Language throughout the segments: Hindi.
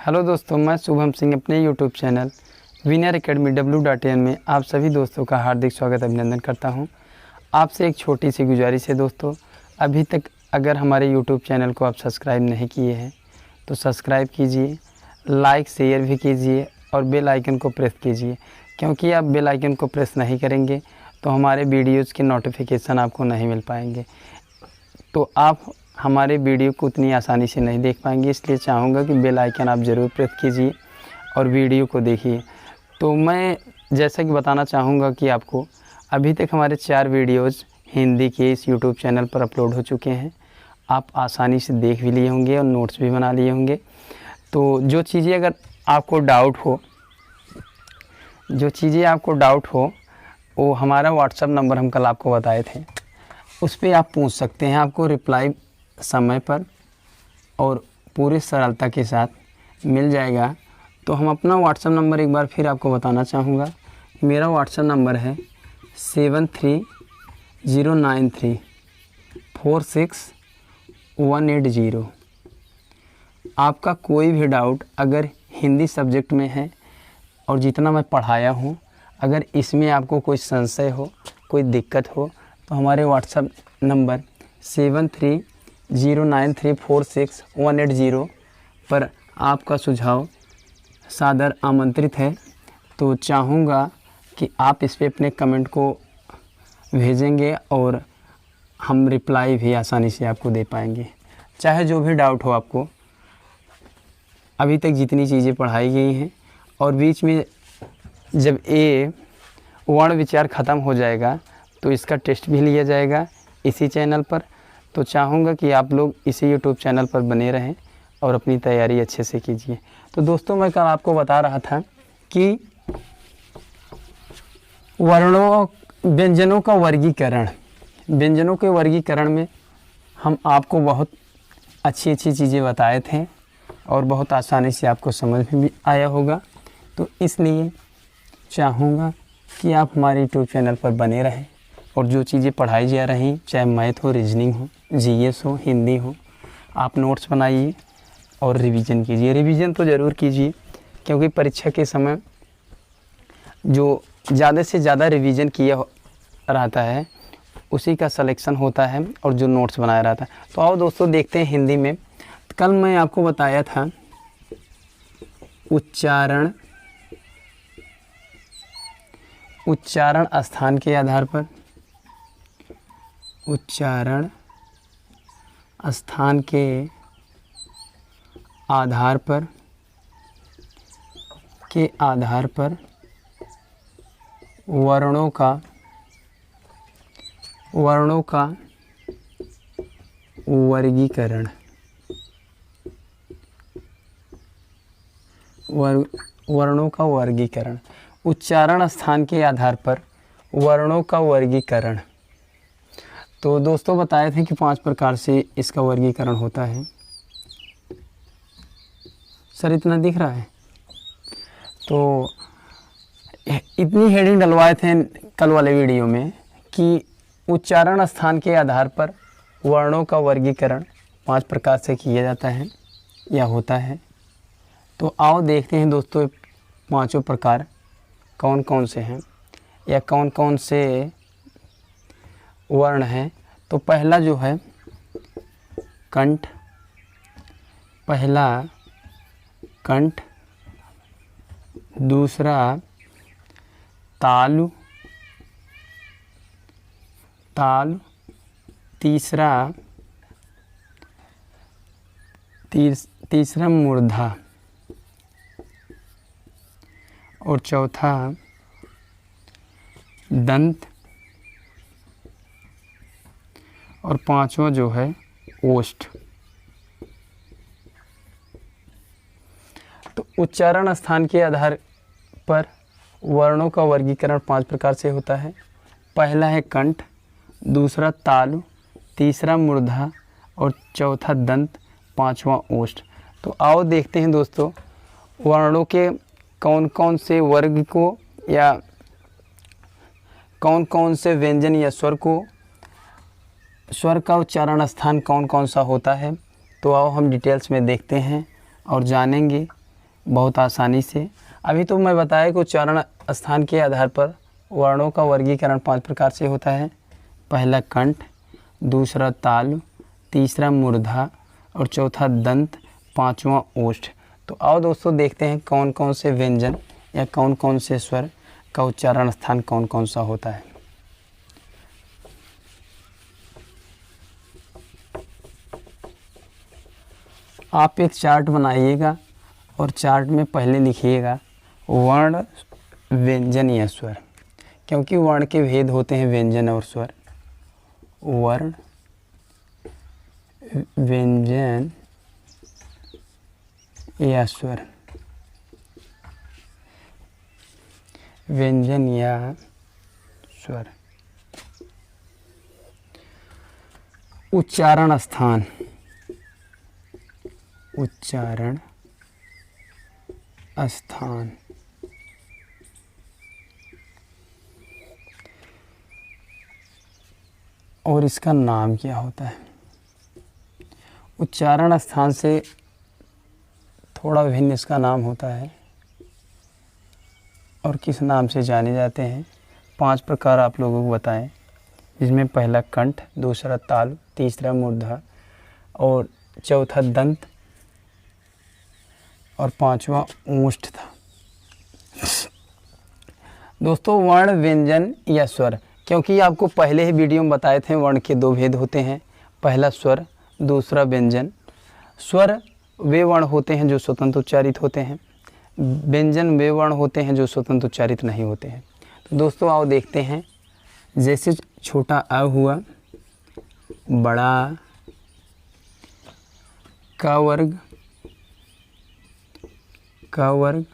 हेलो दोस्तों, मैं शुभम सिंह अपने YouTube channel winner academy W.in में आप सभी दोस्तों का हार्दिक स्वागत अभिनंदन करता हूं। आपसे एक छोटी सी गुजारिश है दोस्तों, अभी तक अगर हमारे यूट्यूब चैनल को आप सब्सक्राइब नहीं किए हैं तो सब्सक्राइब कीजिए, लाइक शेयर भी कीजिए और बेल आइकन को प्रेस कीजिए, क्योंकि आप बेल आइकन को प्रेस नहीं करेंगे तो हमारे वीडियोज़ के नोटिफिकेशन आपको नहीं मिल पाएंगे, तो आप हमारे वीडियो को उतनी आसानी से नहीं देख पाएंगे। इसलिए चाहूँगा कि बेल आइकन आप ज़रूर प्रेस कीजिए और वीडियो को देखिए। तो मैं जैसा कि बताना चाहूँगा कि आपको अभी तक हमारे 4 वीडियोज़ हिंदी के इस यूट्यूब चैनल पर अपलोड हो चुके हैं। आप आसानी से देख भी लिए होंगे और नोट्स भी बना लिए होंगे। तो जो चीज़ें अगर आपको डाउट हो वो हमारा व्हाट्सअप नंबर हम कल आपको बताए थे, उस पर आप पूछ सकते हैं। आपको रिप्लाई समय पर और पूरी सरलता के साथ मिल जाएगा। तो हम अपना व्हाट्सअप नंबर एक बार फिर आपको बताना चाहूँगा। मेरा व्हाट्सअप नंबर है 7309346180। आपका कोई भी डाउट अगर हिंदी सब्जेक्ट में है और जितना मैं पढ़ाया हूँ, अगर इसमें आपको कोई संशय हो, कोई दिक्कत हो, तो हमारे व्हाट्सअप नंबर 7309346180 पर आपका सुझाव सादर आमंत्रित है। तो चाहूँगा कि आप इस पे अपने कमेंट को भेजेंगे और हम रिप्लाई भी आसानी से आपको दे पाएंगे। चाहे जो भी डाउट हो आपको, अभी तक जितनी चीज़ें पढ़ाई गई हैं और बीच में जब ये वर्ण विचार ख़त्म हो जाएगा तो इसका टेस्ट भी लिया जाएगा इसी चैनल पर। तो चाहूँगा कि आप लोग इसी यूट्यूब चैनल पर बने रहें और अपनी तैयारी अच्छे से कीजिए। तो दोस्तों, मैं कल आपको बता रहा था कि व्यंजनों का वर्गीकरण, व्यंजनों के वर्गीकरण में हम आपको बहुत अच्छी चीज़ें बताए थे और बहुत आसानी से आपको समझ में भी आया होगा। तो इसलिए चाहूँगा कि आप हमारे यूट्यूब चैनल पर बने रहें और जो चीज़ें पढ़ाई जा रही, चाहे मैथ हो, रीजनिंग हो, जीएस हो, हिंदी हो, आप नोट्स बनाइए और रिवीजन कीजिए। रिवीजन तो ज़रूर कीजिए, क्योंकि परीक्षा के समय जो ज़्यादा से ज़्यादा रिवीजन किया रहता है उसी का सिलेक्शन होता है और जो नोट्स बनाया रहता है। तो आओ दोस्तों देखते हैं हिंदी में। कल मैं आपको बताया था उच्चारण स्थान के आधार पर, उच्चारण स्थान के आधार पर वर्णों का वर्गीकरण, वर्णों का वर्गीकरण, उच्चारण स्थान के आधार पर वर्णों का वर्गीकरण। तो दोस्तों बताए थे कि 5 प्रकार से इसका वर्गीकरण होता है। सर इतना दिख रहा है? तो इतनी हेडिंग डलवाए थे कल वाले वीडियो में कि उच्चारण स्थान के आधार पर वर्णों का वर्गीकरण 5 प्रकार से किया जाता है या होता है। तो आओ देखते हैं दोस्तों 5 प्रकार कौन कौन से हैं या कौन कौन से वर्ण हैं। तो पहला जो है कंठ, पहला कंठ, दूसरा तालु, तीसरा मूर्धा और चौथा दंत और 5वां जो है ओष्ठ। तो उच्चारण स्थान के आधार पर वर्णों का वर्गीकरण 5 प्रकार से होता है। पहला है कंठ, दूसरा तालु, तीसरा मूर्धा और चौथा दंत, 5वां ओष्ठ। तो आओ देखते हैं दोस्तों वर्णों के कौन कौन से वर्ग को या कौन कौन से व्यंजन या स्वर का उच्चारण स्थान कौन कौन सा होता है। तो आओ हम डिटेल्स में देखते हैं और जानेंगे बहुत आसानी से। अभी तो मैं बताया कि उच्चारण स्थान के आधार पर वर्णों का वर्गीकरण 5 प्रकार से होता है। पहला कंठ, दूसरा तालु, तीसरा मूर्धा और चौथा दंत, पांचवा ओष्ठ। तो आओ दोस्तों देखते हैं कौन कौन से व्यंजन या कौन कौन से स्वर का उच्चारण स्थान कौन कौन सा होता है। आप एक चार्ट बनाइएगा और चार्ट में पहले लिखिएगा वर्ण, व्यंजन या स्वर, क्योंकि वर्ण के भेद होते हैं व्यंजन और स्वर। वर्ण, व्यंजन या स्वर, व्यंजन या स्वर। उच्चारण स्थान, उच्चारण स्थान। और इसका नाम क्या होता है। उच्चारण स्थान से थोड़ा भिन्न इसका नाम होता है और किस नाम से जाने जाते हैं। 5 प्रकार आप लोगों को बताएं, जिसमें पहला कंठ, दूसरा तालु, तीसरा मूर्धा और चौथा दंत और पांचवा ओष्ठ था। दोस्तों वर्ण, व्यंजन या स्वर, क्योंकि आपको पहले ही वीडियो में बताए थे वर्ण के 2 भेद होते हैं, पहला स्वर, दूसरा व्यंजन। स्वर वे वर्ण होते हैं जो स्वतंत्र उच्चारित होते हैं, व्यंजन वे वर्ण होते हैं जो स्वतंत्र उच्चारित नहीं होते हैं। तो दोस्तों आओ देखते हैं, जैसे छोटा अ हुआ, बड़ा क वर्ग, क वर्ग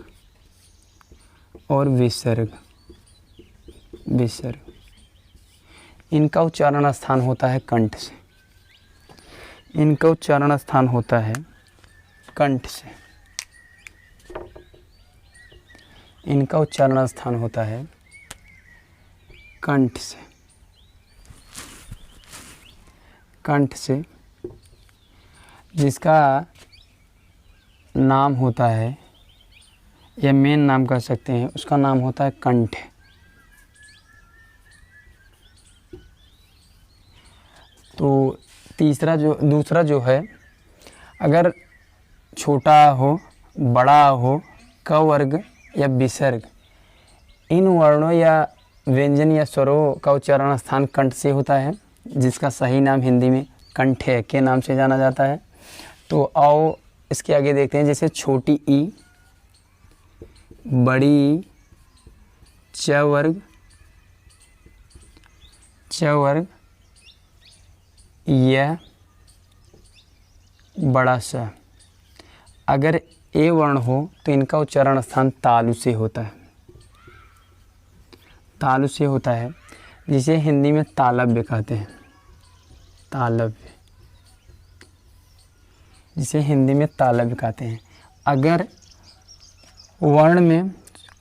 और विसर्ग, विसर्ग। इनका उच्चारण स्थान होता है कंठ से, इनका उच्चारण स्थान होता है कंठ से, इनका उच्चारण स्थान होता है कंठ से, कंठ से। जिसका नाम होता है या मेन नाम कह सकते हैं, उसका नाम होता है कंठ। तो दूसरा जो है, अगर छोटा हो, बड़ा हो, क वर्ग या विसर्ग, इन वर्णों या व्यंजन या स्वरों का उच्चारण स्थान कंठ से होता है, जिसका सही नाम हिंदी में कंठे के नाम से जाना जाता है। तो आओ इसके आगे देखते हैं, जैसे छोटी ई, बड़ी च वर्ग, च वर्ग या बड़ा सा। अगर ए वर्ण हो तो इनका उच्चारण स्थान तालु से होता है, तालु से होता है, जिसे हिंदी में तालव्य कहते हैं, तालव्य, जिसे हिंदी में तालव्य कहते हैं। अगर वर्ण में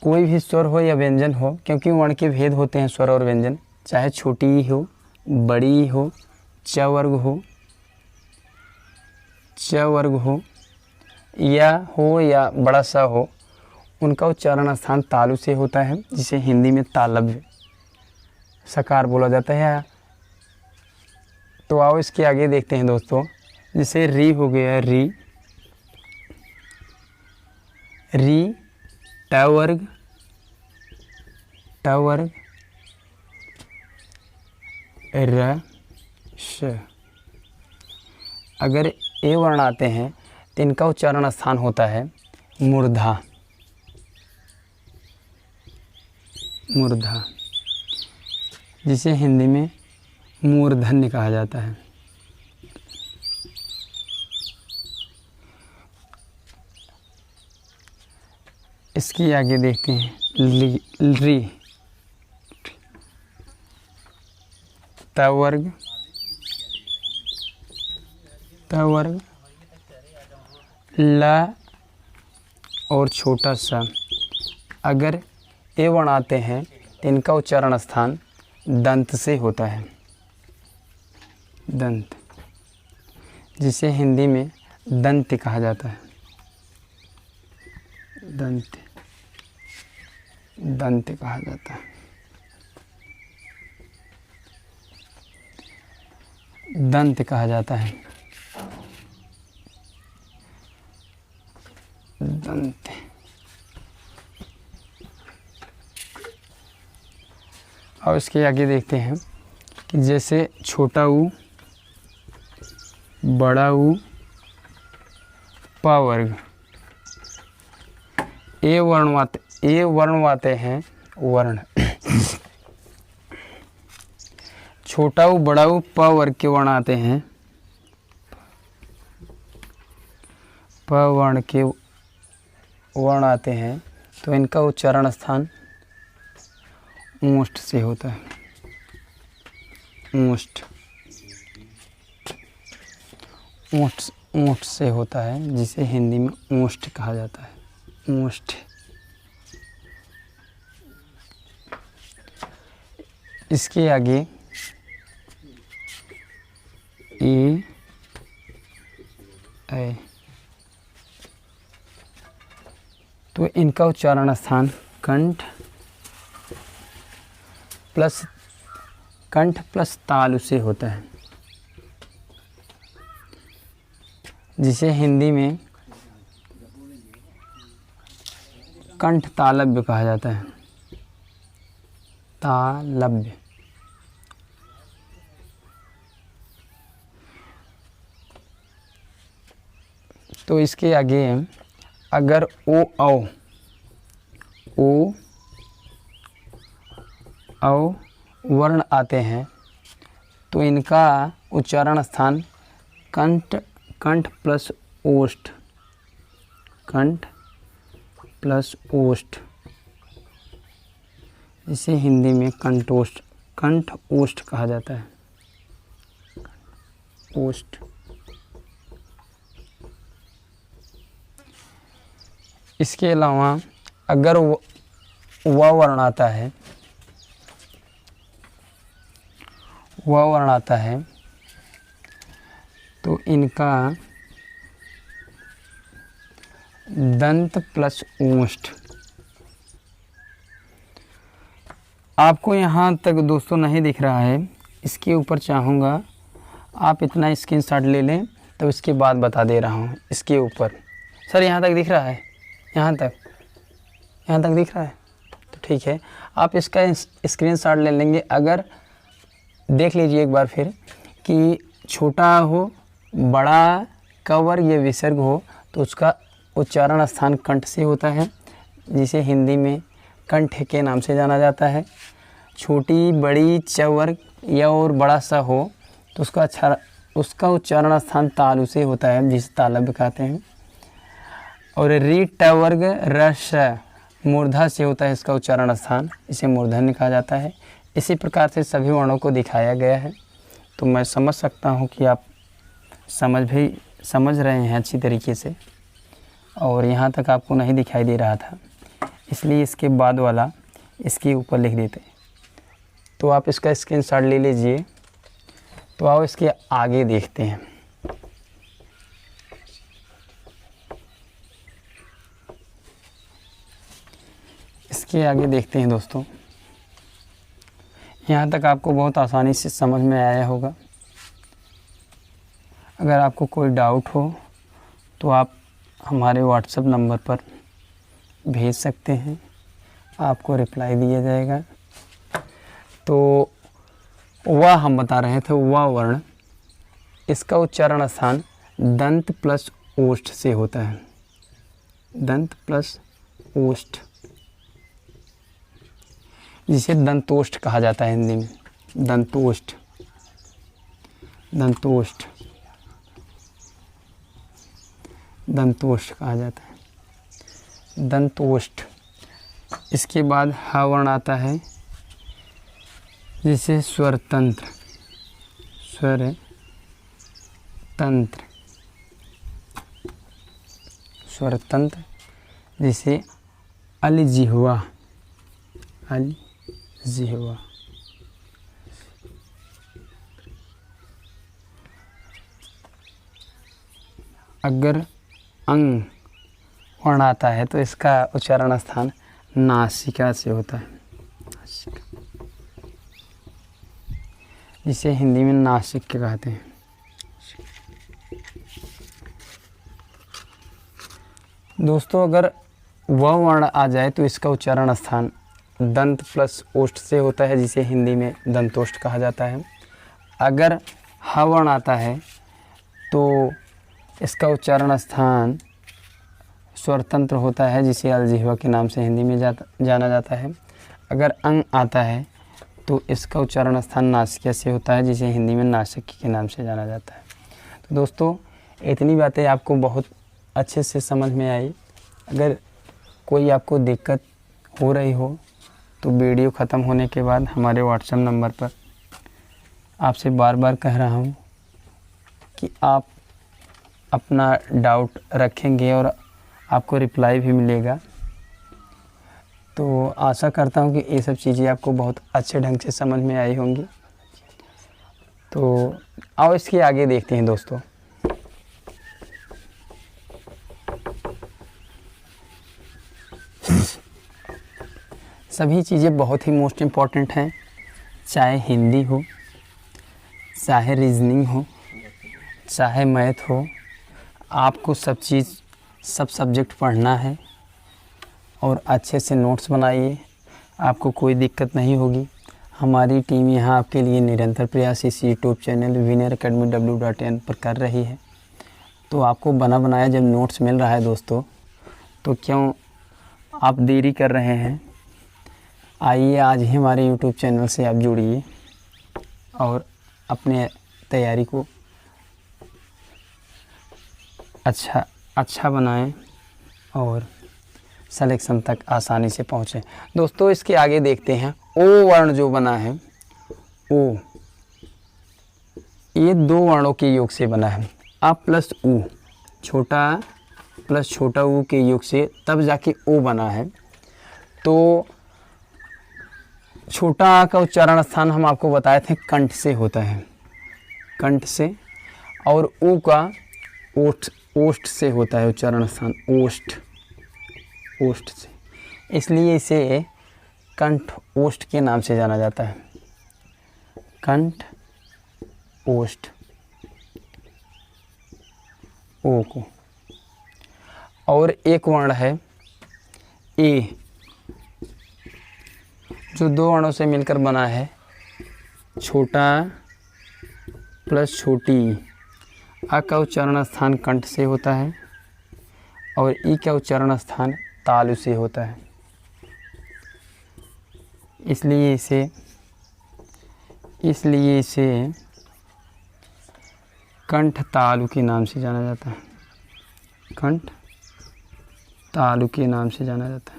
कोई भी स्वर हो या व्यंजन हो, क्योंकि वर्ण के भेद होते हैं स्वर और व्यंजन, चाहे छोटी हो, बड़ी हो, च वर्ग हो, च वर्ग हो या बड़ा सा हो, उनका उच्चारण स्थान तालु से होता है, जिसे हिंदी में तालव्य सकार बोला जाता है। तो आओ इसके आगे देखते हैं दोस्तों, जैसे री हो गया, री, री ट वर्ग, ट वर्ग र श। अगर ए वर्ण आते हैं तो इनका उच्चारण स्थान होता है मूर्धा, मूर्धा, जिसे हिंदी में मूर्धन्य कहा जाता है। इसके आगे देखते हैं री, त वर्ग, त वर्ग, ल और छोटा सा। अगर ए वर्ण आते हैं तो इनका उच्चारण स्थान दंत से होता है, दंत, जिसे हिंदी में दंत कहा जाता है। दंत, दंत कहा जाता है। दंत कहा जाता है। दंत। और इसके आगे देखते हैं कि जैसे छोटा ऊ, बड़ा ऊ, प वर्ग, ए वर्णवाते हैं वर्ण। छोटा ऊ बड़ा ऊ प वर्ग के वर्ण आते हैं, प वर्ण के वर्ण आते हैं, तो इनका उच्चारण स्थान ऊष्ठ से होता है। ऊष्ठ, ऊष्ठ, ऊष्ठ से होता है, जिसे हिंदी में ऊष्ठ कहा जाता है। ऊष्ठ। इसके आगे ई, ऐ, तो इनका उच्चारण स्थान कंठ प्लस तालु से होता है, जिसे हिंदी में कंठ तालव्य कहा जाता है। तालव्य। तो इसके आगे अगर ओ औ वर्ण आते हैं, तो इनका उच्चारण स्थान कंठ प्लस ओष्ठ, कंठ प्लस ओष्ठ, इसे हिंदी में कंठ ओष्ठ कहा जाता है। ओष्ठ। इसके अलावा अगर व वर्ण आता है, व वर्ण आता है, तो इनका दंत प्लस ओष्ठ। आपको यहाँ तक दोस्तों नहीं दिख रहा है, इसके ऊपर चाहूँगा आप इतना स्क्रीनशॉट ले लें, तो इसके बाद बता दे रहा हूँ। इसके ऊपर सर यहाँ तक दिख रहा है, यहाँ तक दिख रहा है, तो ठीक है, आप इसका स्क्रीनशॉट ले लेंगे। अगर देख लीजिए एक बार फिर कि छोटा हो, बड़ा का वर्ग या विसर्ग हो, तो उसका उच्चारण स्थान कंठ से होता है, जिसे हिंदी में कंठ के नाम से जाना जाता है। छोटी बड़ी च वर्ग या और बड़ा सा हो, तो उसका उच्चारण स्थान तालु से होता है, जिसे तालव्य कहते हैं। और री ट वर्ग रस मूर्धा से होता है इसका उच्चारण स्थान, इसे मूर्धन्य कहा जाता है। इसी प्रकार से सभी वर्णों को दिखाया गया है। तो मैं समझ सकता हूँ कि आप समझ रहे हैं अच्छी तरीके से, और यहाँ तक आपको नहीं दिखाई दे रहा था, इसलिए इसके बाद वाला इसके ऊपर लिख देते। तो आप इसका स्क्रीनशॉट ले लीजिए। तो आओ इसके आगे देखते हैं। इसके आगे देखते हैं दोस्तों। यहाँ तक आपको बहुत आसानी से समझ में आया होगा। अगर आपको कोई डाउट हो तो आप हमारे व्हाट्सएप नंबर पर भेज सकते हैं, आपको रिप्लाई दिया जाएगा। तो वह हम बता रहे थे, वह वर्ण, इसका उच्चारण स्थान दंत प्लस ओष्ठ से होता है। दंत प्लस ओष्ठ, जिसे दंतोष्ठ कहा जाता है हिंदी में। दंतोष्ठ, दंतोष्ठ, दंतोष्ठ कहा जाता है। दंतोष्ठ। इसके बाद ह वर्ण आता है, जिसे स्वर तंत्र, स्वर तंत्र, स्वर तंत्र, जिसे अलजिह्वा, अलजिह्वा। अगर अंग वर्ण आता है तो इसका उच्चारण स्थान नासिका से होता है, जिसे हिंदी में नासिक के कहते हैं। दोस्तों, अगर वह वर्ण आ जाए तो इसका उच्चारण स्थान दंत प्लस ओष्ठ से होता है, जिसे हिंदी में दंतोष्ठ कहा जाता है। अगर ह वर्ण आता है तो इसका उच्चारण स्थान स्वरतंत्र होता है, जिसे अलजिह्वा के नाम से हिंदी में जाना जाता है। अगर अंग आता है तो इसका उच्चारण स्थान नासिका से होता है, जिसे हिंदी में नासिकी के नाम से जाना जाता है। तो दोस्तों, इतनी बातें आपको बहुत अच्छे से समझ में आई। अगर कोई आपको दिक्कत हो रही हो तो वीडियो ख़त्म होने के बाद हमारे व्हाट्सएप नंबर पर आपसे बार बार कह रहा हूँ कि आप अपना डाउट रखेंगे और आपको रिप्लाई भी मिलेगा। तो आशा करता हूँ कि ये सब चीज़ें आपको बहुत अच्छे ढंग से समझ में आई होंगी। तो आओ इसके आगे देखते हैं दोस्तों। सभी चीज़ें बहुत ही मोस्ट इम्पॉर्टेंट हैं, चाहे हिंदी हो, चाहे रीजनिंग हो, चाहे मैथ हो। आपको सब सब्जेक्ट पढ़ना है और अच्छे से नोट्स बनाइए, आपको कोई दिक्कत नहीं होगी। हमारी टीम यहाँ आपके लिए निरंतर प्रयास इस YouTube channel winner academy w.in पर कर रही है। तो आपको बना बनाया जब नोट्स मिल रहा है दोस्तों, तो क्यों आप देरी कर रहे हैं? आइए आज ही हमारे यूट्यूब चैनल से आप जुड़िए और अपने तैयारी को अच्छा बनाएं और सिलेक्शन तक आसानी से पहुँचें। दोस्तों, इसके आगे देखते हैं ओ वर्ण जो बना है। ओ, ये दो वर्णों के योग से बना है। अ प्लस उ, छोटा प्लस छोटा ऊ के योग से तब जाके ओ बना है। तो छोटा आ का उच्चारण स्थान हम आपको बताए थे कंठ से होता है, कंठ से, और ऊ का ओष्ठ से होता है उच्चारण स्थान, ओष्ठ से। इसलिए इसे कंठ ओष्ठ के नाम से जाना जाता है, कंठ ओष्ठ, ओ को। और एक वर्ण है ए, जो दो वर्णों से मिलकर बना है, छोटा प्लस छोटी। अ का उच्चारण स्थान कंठ से होता है और ई का उच्चारण स्थान तालु से होता है। इसलिए इसे कंठ तालु के नाम से जाना जाता है, कंठ तालु के नाम से जाना जाता है।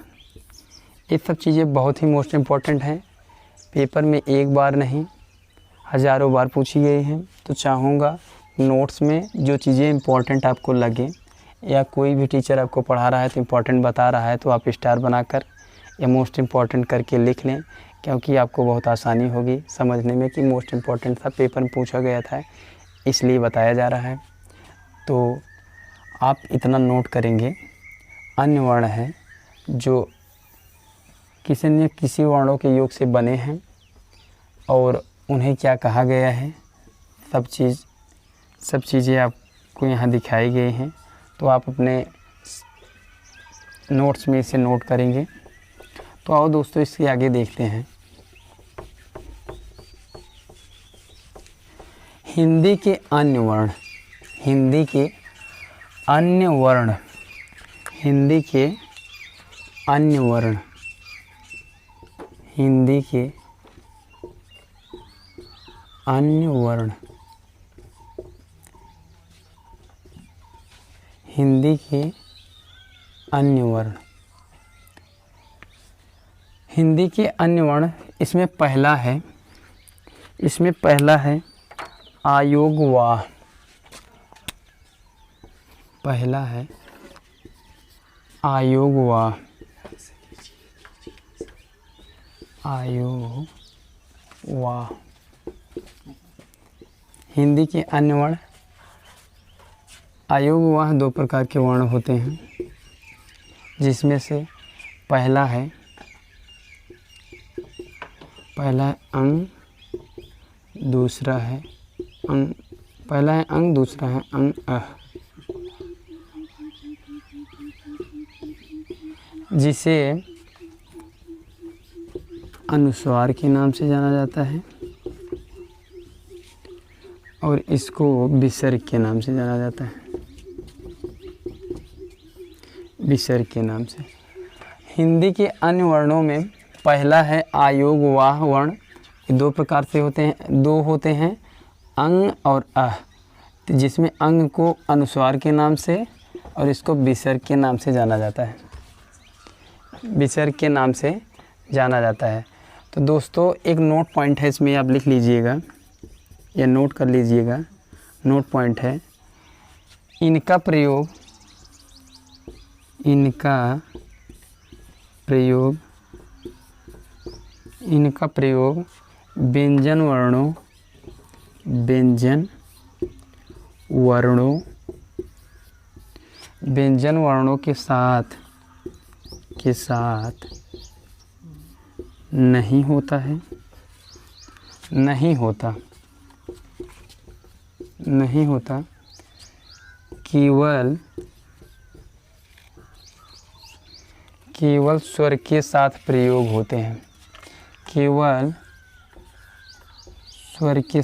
ये सब चीज़ें बहुत ही मोस्ट इम्पॉर्टेंट हैं, पेपर में एक बार नहीं हज़ारों बार पूछी गई हैं। तो चाहूँगा नोट्स में जो चीज़ें इम्पॉर्टेंट आपको लगे, या कोई भी टीचर आपको पढ़ा रहा है तो इम्पॉर्टेंट बता रहा है तो आप स्टार बनाकर या मोस्ट इम्पॉर्टेंट करके लिख लें, क्योंकि आपको बहुत आसानी होगी समझने में कि मोस्ट इम्पॉर्टेंट था, पेपर में पूछा गया था, इसलिए बताया जा रहा है। तो आप इतना नोट करेंगे। अन्य वर्ण है जो किसी न किसी वर्णों के योग से बने हैं और उन्हें क्या कहा गया है, सब चीज़ें आपको यहाँ दिखाई गई हैं। तो आप अपने नोट्स में इसे नोट करेंगे। तो आओ दोस्तों, इसके आगे देखते हैं। हिंदी के अन्य वर्ण, हिंदी के अन्य वर्ण, हिंदी के अन्य वर्ण, हिंदी के अन्य वर्ण, हिंदी के अन्य वर्ण, हिंदी के अन्य वर्ण। इसमें पहला है आयोग वाह, पहला है आयोग वाह, आयोग वाह। हिंदी के अन्य वर्ण आयोग वाह दो प्रकार के वर्ण होते हैं। जिसमें से पहला है अंग, दूसरा है अंग, पहला है अंग, दूसरा है अंग अ, जिसे अनुस्वार के नाम से जाना जाता है और इसको विसर्ग के नाम से जाना जाता है, विसर्ग के नाम से। हिंदी के अन्य वर्णों में पहला है आयोग वाह वर्ण, दो प्रकार से होते हैं, दो होते हैं अंग और अह, जिसमें अंग को अनुस्वार के नाम से और इसको विसर्ग के नाम से जाना जाता है, विसर्ग के नाम से जाना जाता है। तो दोस्तों एक नोट पॉइंट है, इसमें आप लिख लीजिएगा या नोट कर लीजिएगा, नोट पॉइंट है, इनका प्रयोग व्यंजन वर्णों के साथ नहीं होता, केवल स्वर के साथ प्रयोग होते हैं, केवल स्वर के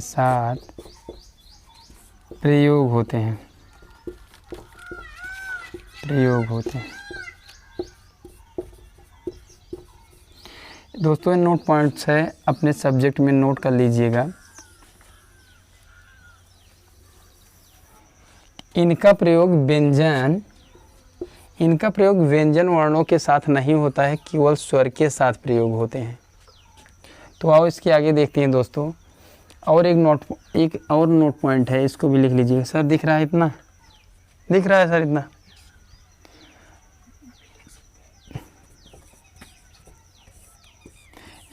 साथ प्रयोग होते हैं। दोस्तों नोट पॉइंट्स है, अपने सब्जेक्ट में नोट कर लीजिएगा। इनका प्रयोग व्यंजन वर्णों के साथ नहीं होता है, केवल स्वर के साथ प्रयोग होते हैं। तो आओ इसके आगे देखते हैं दोस्तों। और एक और नोट पॉइंट है, इसको भी लिख लीजिएगा। सर दिख रहा है इतना? दिख रहा है सर इतना?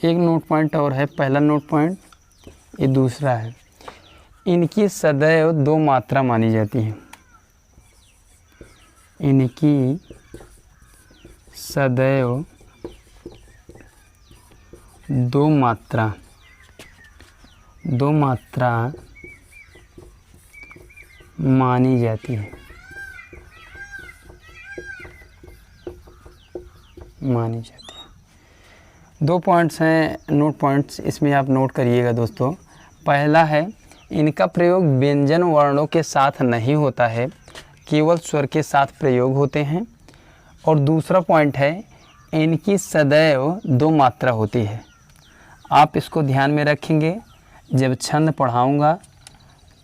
एक नोट पॉइंट और है, पहला नोट पॉइंट, ये दूसरा है। इनकी सदैव दो मात्रा मानी जाती है, इनकी सदैव दो मात्रा मानी जाती है, दो पॉइंट्स हैं, नोट पॉइंट्स, इसमें आप नोट करिएगा दोस्तों। पहला है इनका प्रयोग व्यंजन वर्णों के साथ नहीं होता है, केवल स्वर के साथ प्रयोग होते हैं। और दूसरा पॉइंट है इनकी सदैव दो मात्रा होती है। आप इसको ध्यान में रखेंगे, जब छंद पढ़ाऊँगा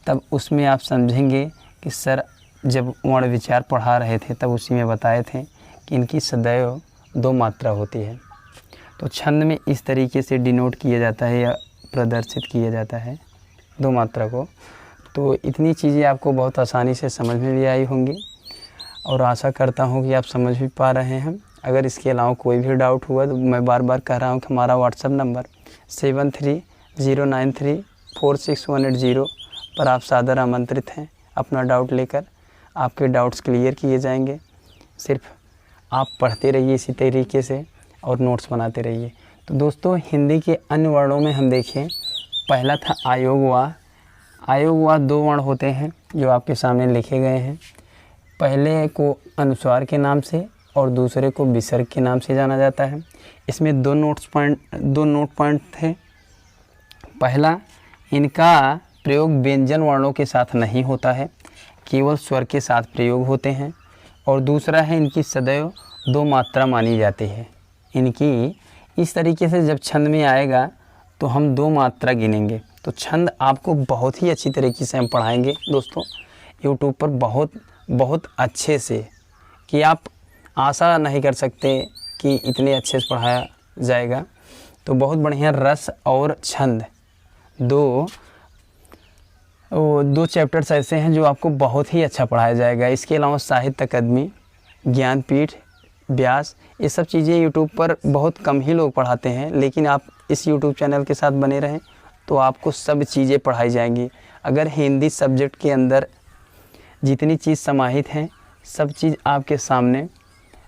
तब उसमें आप समझेंगे कि सर जब वर्ण विचार पढ़ा रहे थे तब उसी में बताए थे कि इनकी सदैव दो मात्रा होती है। तो छंद में इस तरीके से डिनोट किया जाता है या प्रदर्शित किया जाता है दो मात्रा को। तो इतनी चीज़ें आपको बहुत आसानी से समझ में भी आई होंगी और आशा करता हूँ कि आप समझ भी पा रहे हैं। अगर इसके अलावा कोई भी डाउट हुआ तो मैं बार बार कह रहा हूँ कि हमारा व्हाट्सएप नंबर 7309346180 पर आप सादर आमंत्रित हैं। अपना डाउट लेकर आपके डाउट्स क्लियर किए जाएंगे। सिर्फ आप पढ़ते रहिए इसी तरीके से और नोट्स बनाते रहिए। तो दोस्तों हिंदी के अन्य वर्णों में हम देखें, पहला था आयोग वा दो वर्ण होते हैं जो आपके सामने लिखे गए हैं। पहले को अनुस्वार के नाम से और दूसरे को विसर्ग के नाम से जाना जाता है। इसमें दो नोट पॉइंट थे। पहला, इनका प्रयोग व्यंजन वर्णों के साथ नहीं होता है, केवल स्वर के साथ प्रयोग होते हैं। और दूसरा है इनकी सदैव दो मात्रा मानी जाती है। इनकी इस तरीके से जब छंद में आएगा तो हम दो मात्रा गिनेंगे। तो छंद आपको बहुत ही अच्छी तरीके से हम पढ़ाएंगे दोस्तों यूट्यूब पर, बहुत अच्छे से, कि आप आशा नहीं कर सकते कि इतने अच्छे से पढ़ाया जाएगा। तो बहुत बढ़िया रस और छंद दो चैप्टर्स ऐसे हैं जो आपको बहुत ही अच्छा पढ़ाया जाएगा। इसके अलावा साहित्य अकादमी, ज्ञानपीठ, व्यास, ये सब चीज़ें यूट्यूब पर बहुत कम ही लोग पढ़ाते हैं, लेकिन आप इस यूट्यूब चैनल के साथ बने रहें तो आपको सब चीज़ें पढ़ाई जाएंगी। अगर हिंदी सब्जेक्ट के अंदर जितनी चीज़ समाहित हैं सब चीज़ आपके सामने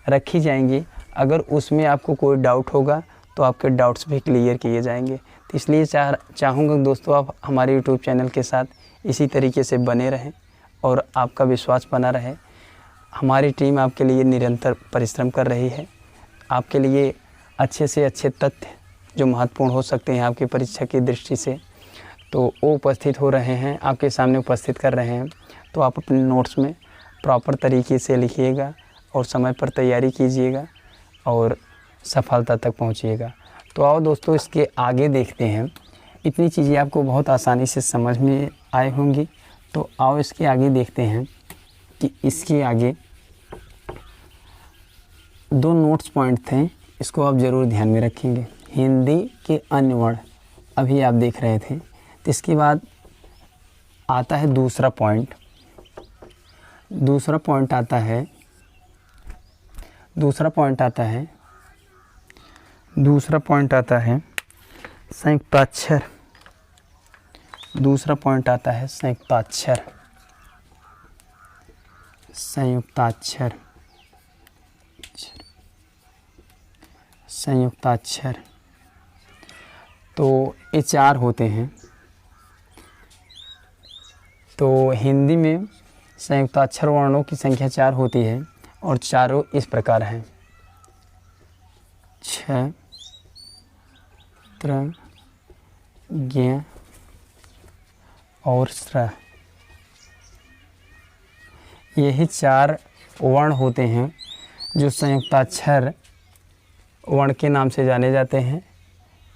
रखी जाएंगी। अगर उसमें आपको कोई डाउट होगा तो आपके डाउट्स भी क्लियर किए जाएंगे। तो इसलिए चाहूँगा दोस्तों आप हमारे यूट्यूब चैनल के साथ इसी तरीके से बने रहें और आपका विश्वास बना रहे। हमारी टीम आपके लिए निरंतर परिश्रम कर रही है। आपके लिए अच्छे से अच्छे तथ्य जो महत्वपूर्ण हो सकते हैं आपकी परीक्षा की दृष्टि से, तो वो उपस्थित हो रहे हैं, आपके सामने उपस्थित कर रहे हैं। तो आप अपने नोट्स में प्रॉपर तरीके से लिखिएगा और समय पर तैयारी कीजिएगा और सफलता तक पहुंचिएगा। तो आओ दोस्तों इसके आगे देखते हैं। इतनी चीज़ें आपको बहुत आसानी से समझ में आए होंगी। तो आओ इसके आगे देखते हैं कि इसके आगे 2 नोट्स पॉइंट थे, इसको आप ज़रूर ध्यान में रखेंगे। हिंदी के अन्य वर्ण अभी आप देख रहे थे। तो इसके बाद आता है दूसरा पॉइंट। दूसरा पॉइंट आता है संयुक्ताक्षर। दूसरा पॉइंट आता है संयुक्ताक्षर। तो ये 4 होते हैं। तो हिंदी में संयुक्ताक्षर वर्णों की संख्या 4 होती है और चारों इस प्रकार हैं: छ, त्र, ज्ञ और स्र। यही 4 वर्ण होते हैं जो संयुक्ताक्षर वर्ण के नाम से जाने जाते हैं।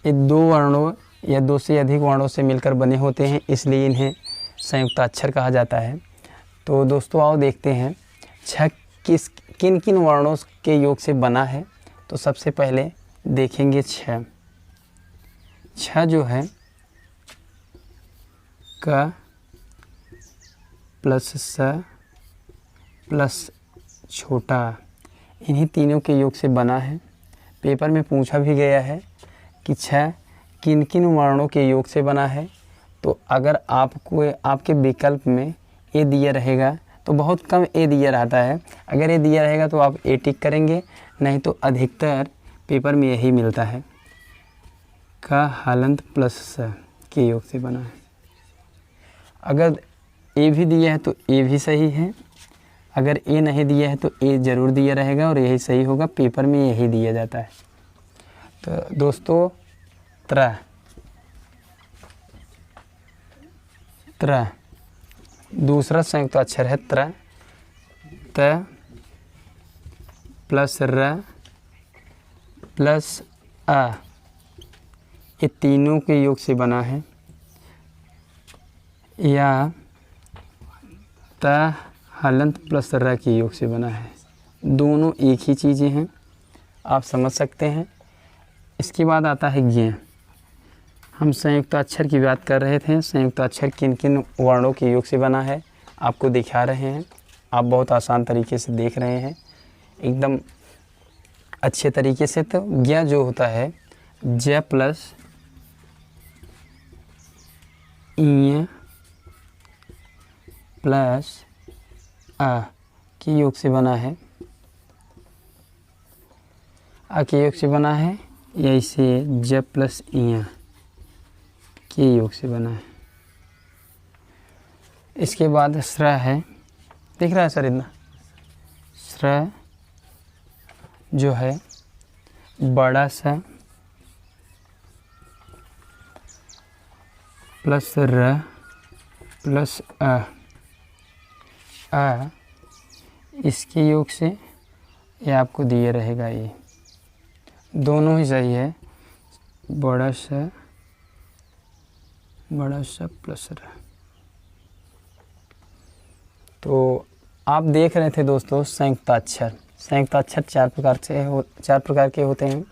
ये 2 वर्णों या 2 से अधिक वर्णों से मिलकर बने होते हैं, इसलिए इन्हें संयुक्ताक्षर कहा जाता है। तो दोस्तों आओ देखते हैं छ किन किन वर्णों के योग से बना है। तो सबसे पहले देखेंगे छ जो है क प्लस स प्लस छोटा, इन्हीं तीनों के योग से बना है। पेपर में पूछा भी गया है कि छ किन किन वर्णों के योग से बना है। तो अगर आपको आपके विकल्प में ए दिया रहेगा तो बहुत कम ए दिया रहता है। अगर ए दिया रहेगा तो आप ए टिक करेंगे, नहीं तो अधिकतर पेपर में यही मिलता है। का हलंत प्लस स के योग से बना है। अगर ए भी दिया है तो ए भी सही है, अगर ए नहीं दिया है तो ए ज़रूर दिया रहेगा और यही सही होगा। पेपर में यही दिया जाता है। तो दोस्तों त्र दूसरा संयुक्त अक्षर है त्र। त प्लस र प्लस अ, ये तीनों के योग से बना है। या त हलंत प्लस र के योग से बना है। दोनों एक ही चीज़ें हैं, आप समझ सकते हैं। इसके बाद आता है ज्ञ। हम संयुक्ताक्षर की बात कर रहे थे। संयुक्ताक्षर किन किन वर्णों के योग से बना है आपको दिखा रहे हैं। आप बहुत आसान तरीके से देख रहे हैं, एकदम अच्छे तरीके से। तो ज्ञ जो होता है ज प्लस इ प्लस अ के योग से बना है। अ के योग से बना है, या इसे ज प्लस इ के योग से बना है। इसके बाद स्र है, दिख रहा है सर इतना। स्र जो है बड़ा सा प्लस र प्लस अ, इसके योग से ये आपको दिए रहेगा। ये दोनों ही सही है। बड़ा सा प्लस र। तो आप देख रहे थे दोस्तों संयुक्ताक्षर। संयुक्ताक्षर 4 प्रकार के होते हैं,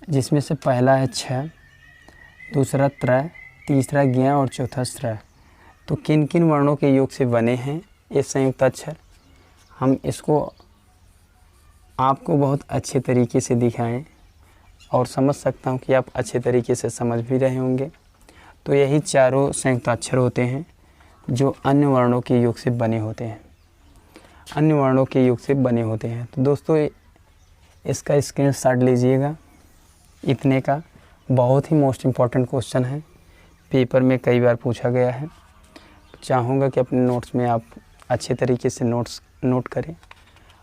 जिसमें से पहला है छ, दूसरा त्र, तीसरा ज्ञ और चौथा स्र। तो किन किन वर्णों के योग से बने हैं ये संयुक्ताक्षर, हम इसको आपको बहुत अच्छे तरीके से दिखाएं और समझ सकता हूं कि आप अच्छे तरीके से समझ भी रहे होंगे। तो यही चारों संयुक्ताक्षर होते हैं जो अन्य वर्णों के योग से बने होते हैं। अन्य वर्णों के योग से बने होते हैं। तो दोस्तों इसका स्क्रीनशॉट लीजिएगा। इतने का बहुत ही मोस्ट इम्पॉर्टेंट क्वेश्चन है, पेपर में कई बार पूछा गया है। चाहूँगा कि अपने नोट्स में आप अच्छे तरीके से नोट करें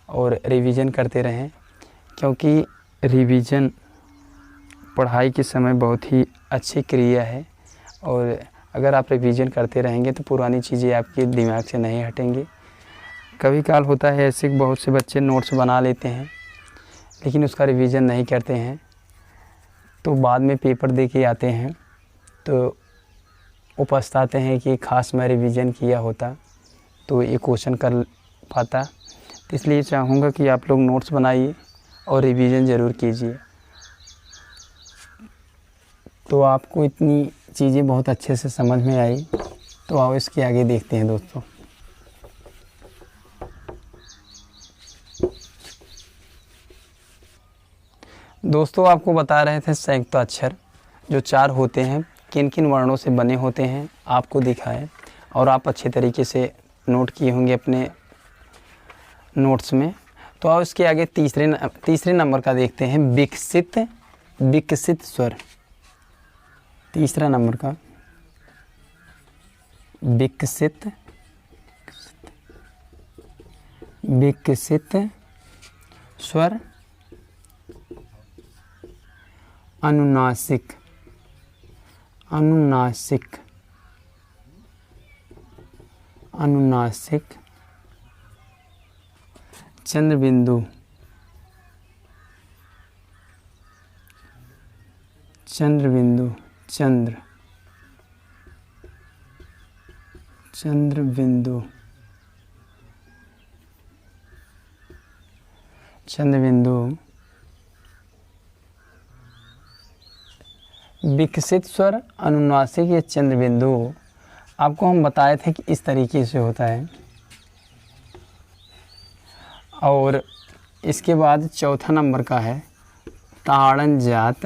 और रिवीजन करते रहें, क्योंकि रिवीजन पढ़ाई के समय बहुत ही अच्छी क्रिया है। और अगर आप रिवीजन करते रहेंगे तो पुरानी चीज़ें आपके दिमाग से नहीं हटेंगी। कभी काल होता है ऐसे बहुत से बच्चे नोट्स बना लेते हैं लेकिन उसका रिवीजन नहीं करते हैं, तो बाद में पेपर दे के आते हैं तो वो पछताते हैं कि खास मैं रिवीजन किया होता तो ये क्वेश्चन कर पाता। तो इसलिए चाहूँगा कि आप लोग नोट्स बनाइए और रिवीजन ज़रूर कीजिए। तो आपको इतनी चीज़ें बहुत अच्छे से समझ में आई, तो आओ इसके आगे देखते हैं दोस्तों। दोस्तों आपको बता रहे थे संयुक्त अक्षर जो 4 होते हैं किन किन वर्णों से बने होते हैं आपको दिखाएं, और आप अच्छे तरीके से नोट किए होंगे अपने नोट्स में। तो आओ इसके आगे तीसरे नंबर का देखते हैं, विकसित स्वर। तीसरा नंबर का विकसित स्वर। अनुनासिक चंद्रबिंदु विकसित स्वर, अनुनासिक या चंद्रबिंदु आपको हम बताए थे कि इस तरीके से होता है। और इसके बाद चौथा नंबर का है ताड़न जात।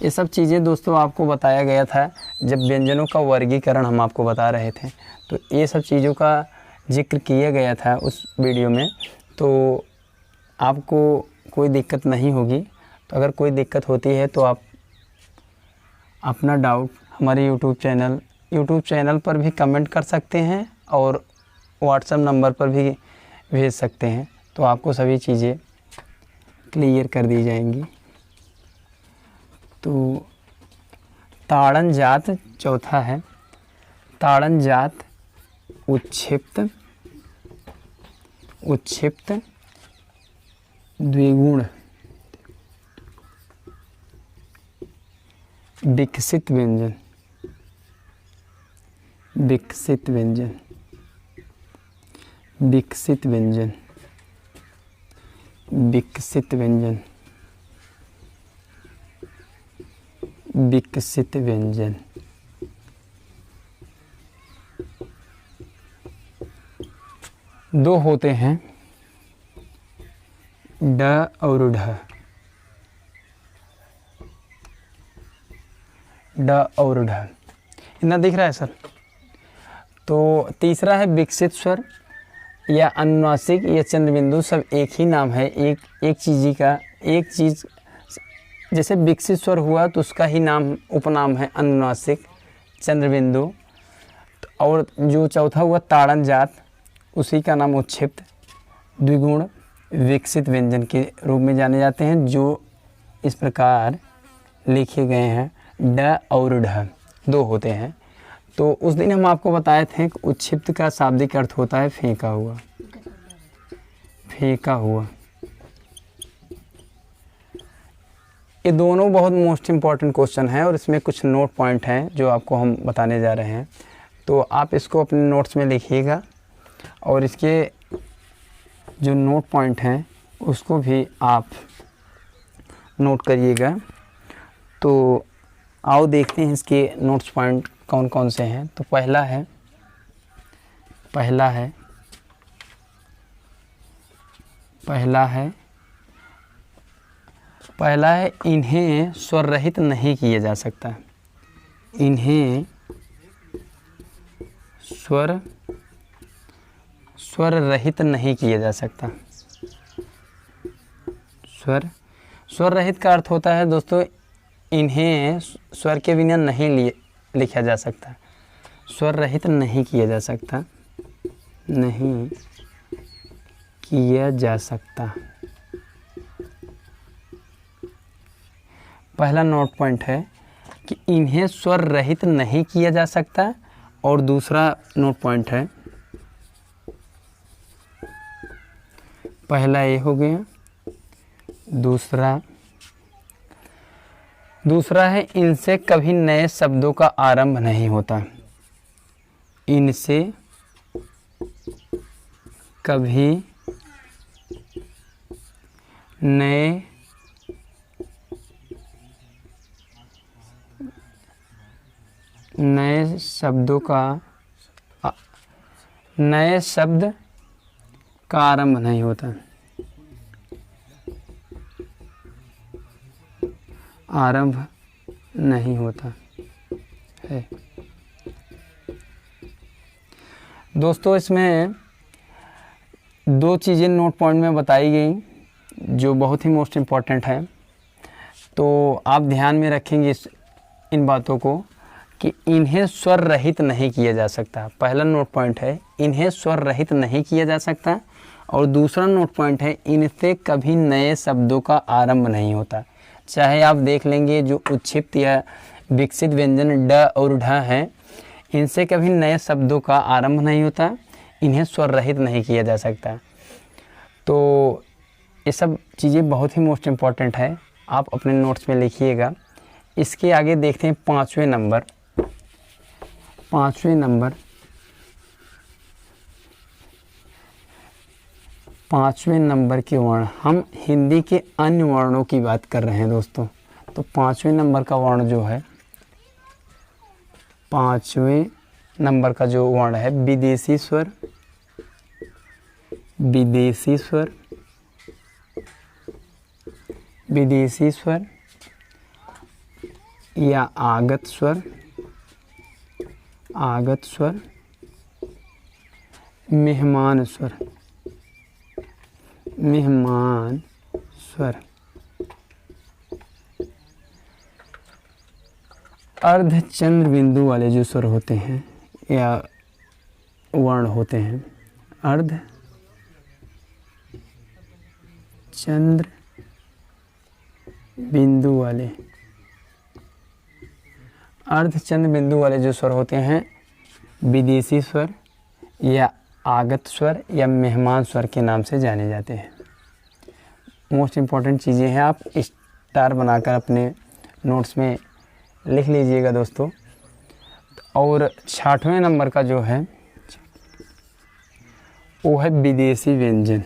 ये सब चीज़ें दोस्तों आपको बताया गया था जब व्यंजनों का वर्गीकरण हम आपको बता रहे थे, तो ये सब चीज़ों का जिक्र किया गया था उस वीडियो में। तो आपको कोई दिक्कत नहीं होगी। तो अगर कोई दिक्कत होती है तो आप अपना डाउट हमारे यूट्यूब चैनल पर भी कमेंट कर सकते हैं और व्हाट्सएप नंबर पर भी भेज सकते हैं, तो आपको सभी चीज़ें क्लियर कर दी जाएंगी। तो ताड़न जात चौथा है, ताड़न जात उच्छिप्त द्विगुण विकसित व्यंजन। दो होते हैं, ड और ढ। इतना दिख रहा है सर। तो तीसरा है विकसित स्वर या अनुनासिक या चंद्रबिंदु, सब एक ही नाम है। एक चीज़ जैसे विकसित स्वर हुआ तो उसका ही नाम उपनाम है अनुनासिक चंद्रबिंदु। और जो चौथा हुआ ताड़न जात, उसी का नाम उच्छिप्त द्विगुण विकसित व्यंजन के रूप में जाने जाते हैं, जो इस प्रकार लिखे गए हैं। ड और ढ दो होते हैं। तो उस दिन हम आपको बताए थे कि उच्छिप्त का शाब्दिक अर्थ होता है फेंका हुआ। ये दोनों बहुत मोस्ट इम्पॉर्टेंट क्वेश्चन हैं और इसमें कुछ नोट पॉइंट हैं जो आपको हम बताने जा रहे हैं। तो आप इसको अपने नोट्स में लिखिएगा और इसके जो नोट पॉइंट हैं उसको भी आप नोट करिएगा। तो आओ देखते हैं इसके नोट्स पॉइंट कौन कौन से हैं। तो पहला है इन्हें स्वर रहित नहीं किया जा सकता। इन्हें स्वर स्वर रहित नहीं किया जा सकता। स्वर रहित का अर्थ होता है दोस्तों, इन्हें स्वर के बिना नहीं लिखा जा सकता। स्वर रहित नहीं किया जा सकता, नहीं किया जा सकता। पहला नोट पॉइंट है कि इन्हें स्वर रहित नहीं किया जा सकता, और दूसरा नोट पॉइंट है, पहला ये हो गया, दूसरा है इनसे कभी नए शब्दों का आरंभ नहीं होता। इनसे कभी नए शब्द का आरंभ नहीं होता। आरंभ नहीं होता है। दोस्तों इसमें दो चीज़ें नोट पॉइंट में बताई गई जो बहुत ही मोस्ट इम्पॉर्टेंट है, तो आप ध्यान में रखेंगे इन बातों को कि इन्हें स्वर रहित नहीं किया जा सकता। पहला नोट पॉइंट है इन्हें स्वर रहित नहीं किया जा सकता, और दूसरा नोट पॉइंट है इनसे कभी नए शब्दों का आरंभ नहीं होता। चाहे आप देख लेंगे जो उच्छिप्त या विकसित व्यंजन ड और ढ हैं, इनसे कभी नए शब्दों का आरंभ नहीं होता, इन्हें स्वर रहित नहीं किया जा सकता। तो ये सब चीज़ें बहुत ही मोस्ट इम्पॉर्टेंट है, आप अपने नोट्स में लिखिएगा। इसके आगे देखते हैं पाँचवें नंबर के वर्ण। हम हिंदी के अन्य वर्णों की बात कर रहे हैं दोस्तों। तो पाँचवें नंबर का वर्ण जो है, पाँचवें नंबर का जो वर्ण है विदेशी स्वर, विदेशी स्वर या आगत स्वर, मेहमान स्वर, अर्धचंद्र बिंदु वाले जो स्वर होते हैं या वर्ण होते हैं, अर्धचंद्र बिंदु वाले जो स्वर होते हैं विदेशी स्वर या आगत स्वर या मेहमान स्वर के नाम से जाने जाते हैं। मोस्ट इम्पॉर्टेंट चीज़ें हैं, आप स्टार बनाकर अपने नोट्स में लिख लीजिएगा दोस्तों। और 6वें नंबर का जो है वो है विदेशी व्यंजन।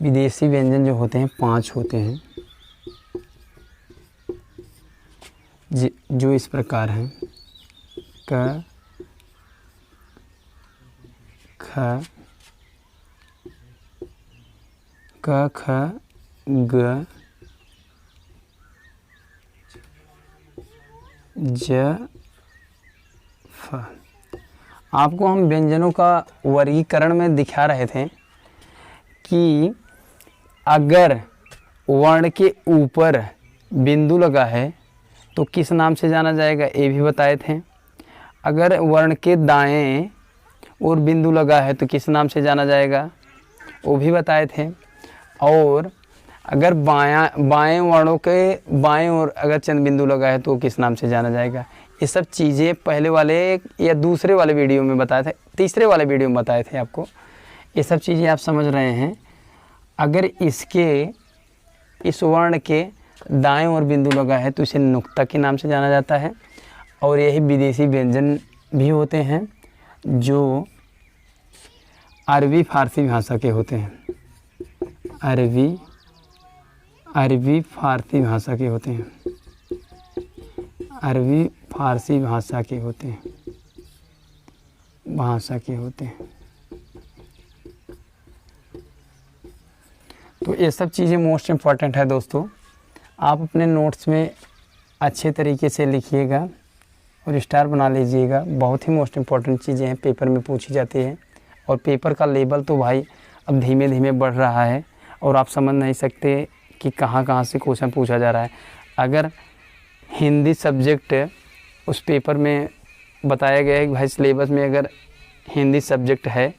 विदेशी व्यंजन जो होते हैं 5 होते हैं, जो इस प्रकार हैं: क, ख, ग, ज, फ। आपको हम व्यंजनों का वर्गीकरण में दिखा रहे थे कि अगर वर्ण के ऊपर बिंदु लगा है तो किस नाम से जाना जाएगा, ये भी बताए थे। अगर वर्ण के दाएं और बिंदु लगा है तो किस नाम से जाना जाएगा, वो भी बताए थे। और अगर बाएं वर्णों के बाएं ओर अगर चंद्र बिंदु लगा है तो किस नाम से जाना जाएगा। ये सब चीज़ें पहले वाले या दूसरे वाले वीडियो में बताए थे, तीसरे वाले वीडियो में बताए थे आपको। ये सब चीज़ें आप समझ रहे हैं। अगर इस वर्ण के दाएं ओर बिंदु लगा है तो इसे नुक्ता के नाम से जाना जाता है। और यही विदेशी व्यंजन भी होते हैं जो अरबी फारसी भाषा के होते हैं। अरबी फारसी भाषा के होते हैं। अरबी फारसी भाषा के होते हैं। तो ये सब चीज़ें मोस्ट इम्पॉर्टेंट है दोस्तों। आप अपने नोट्स में अच्छे तरीके से लिखिएगा और स्टार बना लीजिएगा। बहुत ही मोस्ट इम्पॉर्टेंट चीज़ें हैं, पेपर में पूछी जाती है। और पेपर का लेवल तो भाई अब धीमे धीमे बढ़ रहा है और आप समझ नहीं सकते कि कहाँ कहाँ से क्वेश्चन पूछा जा रहा है। अगर हिंदी सब्जेक्ट उस पेपर में बताया गया है कि भाई सिलेबस में अगर हिंदी सब्जेक्ट है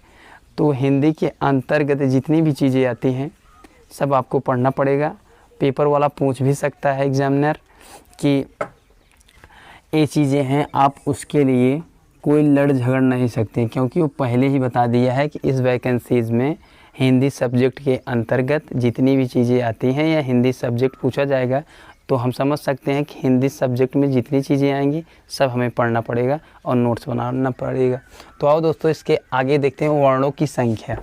तो हिंदी के अंतर्गत जितनी भी चीज़ें आती हैं सब आपको पढ़ना पड़ेगा। पेपर वाला पूछ भी सकता है एग्जामिनर कि ये चीज़ें हैं, आप उसके लिए कोई लड़ झगड़ नहीं सकते, क्योंकि वो पहले ही बता दिया है कि इस वैकेंसीज़ में हिंदी सब्जेक्ट के अंतर्गत जितनी भी चीज़ें आती हैं या हिंदी सब्जेक्ट पूछा जाएगा तो हम समझ सकते हैं कि हिंदी सब्जेक्ट में जितनी चीज़ें आएंगी सब हमें पढ़ना पड़ेगा और नोट्स बनाना पड़ेगा। तो आओ दोस्तों इसके आगे देखते हैं वर्णों की संख्या।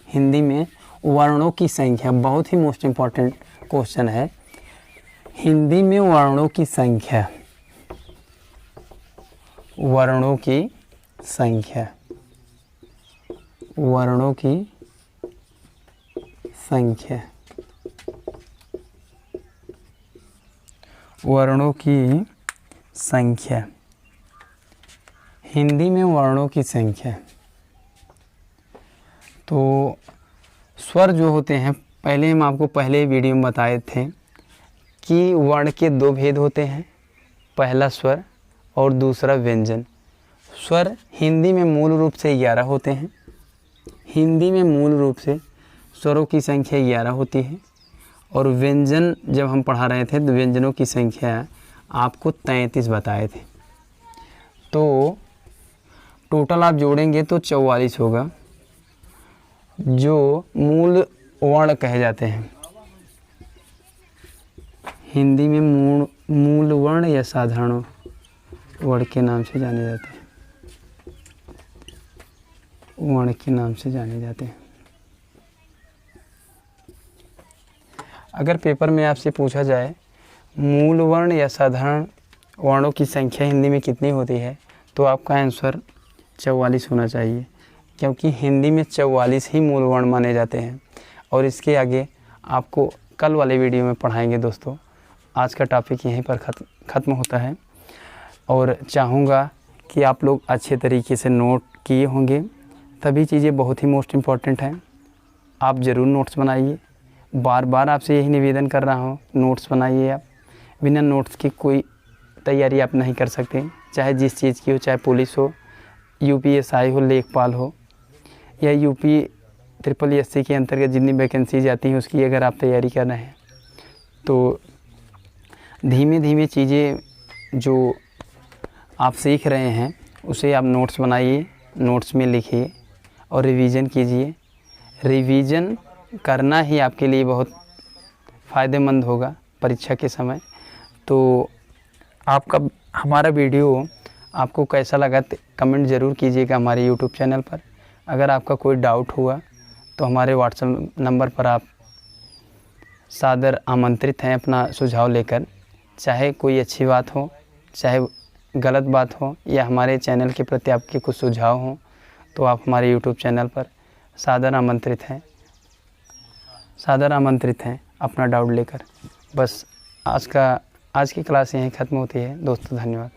हिंदी में वर्णों की संख्या बहुत ही मोस्ट इम्पॉर्टेंट क्वेश्चन है। हिंदी में वर्णों की संख्या, वर्णों की संख्या, वर्णों की संख्या, वर्णों की संख्या। हिंदी में वर्णों की संख्या, तो स्वर जो होते हैं, पहले हम आपको पहले वीडियो में बताए थे कि वर्ण के दो भेद होते हैं, पहला स्वर और दूसरा व्यंजन। स्वर हिंदी में मूल रूप से 11 होते हैं। हिंदी में मूल रूप से स्वरों की संख्या 11 होती है और व्यंजन जब हम पढ़ा रहे थे तो व्यंजनों की संख्या आपको 33 बताए थे। तो टोटल आप जोड़ेंगे तो 44 होगा, जो मूल वर्ण कहे जाते हैं। हिंदी में मूल वर्ण या साधारण वर्ण के नाम से जाने जाते हैं, वर्ण के नाम से जाने जाते हैं। अगर पेपर में आपसे पूछा जाए मूल वर्ण या साधारण वर्णों की संख्या हिंदी में कितनी होती है तो आपका आंसर 44 होना चाहिए, क्योंकि हिंदी में 44 ही मूल वर्ण माने जाते हैं। और इसके आगे आपको कल वाले वीडियो में पढ़ाएंगे दोस्तों। आज का टॉपिक यहीं पर ख़त्म होता है और चाहूँगा कि आप लोग अच्छे तरीके से नोट किए होंगे। तभी चीज़ें बहुत ही मोस्ट इम्पॉर्टेंट हैं, आप ज़रूर नोट्स बनाइए। बार बार आपसे यही निवेदन कर रहा हूँ, नोट्स बनाइए। आप बिना नोट्स की कोई तैयारी आप नहीं कर सकते, चाहे जिस चीज़ की हो, चाहे पुलिस हो, यूपीएसआई हो, लेखपाल हो या यूपी SSS के अंतर्गत जितनी वैकेंसी जाती हैं उसकी अगर आप तैयारी कर रहे हैं तो धीमे धीमे चीज़ें जो आप सीख रहे हैं उसे आप नोट्स बनाइए, नोट्स में लिखिए और रिवीजन कीजिए। रिवीजन करना ही आपके लिए बहुत फ़ायदेमंद होगा परीक्षा के समय। तो आपका हमारा वीडियो आपको कैसा लगा कमेंट ज़रूर कीजिएगा हमारे YouTube चैनल पर। अगर आपका कोई डाउट हुआ तो हमारे व्हाट्सएप नंबर पर आप सादर आमंत्रित हैं अपना सुझाव लेकर। चाहे कोई अच्छी बात हो, चाहे गलत बात हो या हमारे चैनल के प्रति आपके कुछ सुझाव हों तो आप हमारे YouTube चैनल पर सादर आमंत्रित हैं अपना डाउट लेकर। बस आज की क्लास यहीं ख़त्म होती है दोस्तों। धन्यवाद।